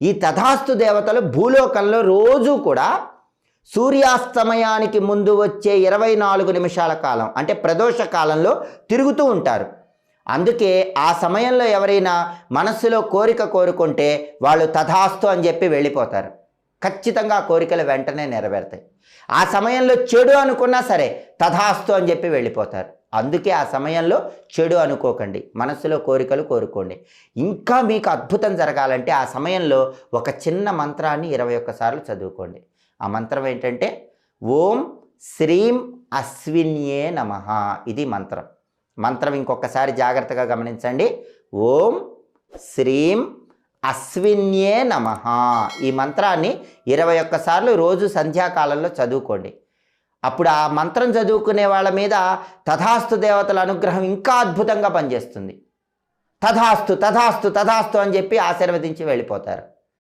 ఈ తథాస్తు దేవతలు భూలోకంలో రోజు కూడా సూర్యాస్తమయానికి ముందు వచ్చే 24 నిమిషాల కాలం అంటే ప్రదోష కాలంలో తిరుగుతూ ఉంటారు. అందుకే ఆ సమయంలో ఎవరైనా మనస్సులో కోరిక కోరుకుంటే వాళ్ళు తథాస్తు అని చెప్పి వెళ్ళిపోతారు. ఖచ్చితంగా ఆ కోరికలు వెంటనే నెరవేరుతాయి. ఆ సమయంలో చెడు అనుకున్నా సరే తథాస్తు అని చెప్పి వెళ్ళిపోతారు. అందుకే ఆ సమయంలో చెడు అనుకోకండి, మనస్సులో కోరికలు కోరుకోండి. ఇంకా మీకు అద్భుతం జరగాలంటే ఆ సమయంలో ఒక చిన్న మంత్రాన్ని 21 సార్లు చదువుకోండి. ఆ మంత్రం ఏంటంటే ఓం శ్రీం అశ్విన్యే నమః. ఇది మంత్రం. మంత్రం ఇంకొకసారి జాగ్రత్తగా గమనించండి. ఓం శ్రీం అశ్విన్యే నమః. ఈ మంత్రాన్ని 21 సార్లు రోజు సంధ్యాకాలంలో చదువుకోండి. అప్పుడు ఆ మంత్రం చదువుకునే వాళ్ళ మీద తథాస్తు దేవతల అనుగ్రహం ఇంకా అద్భుతంగా పనిచేస్తుంది. తథాస్తు తథాస్తు తథాస్తు అని చెప్పి ఆశీర్వదించి వెళ్ళిపోతారు.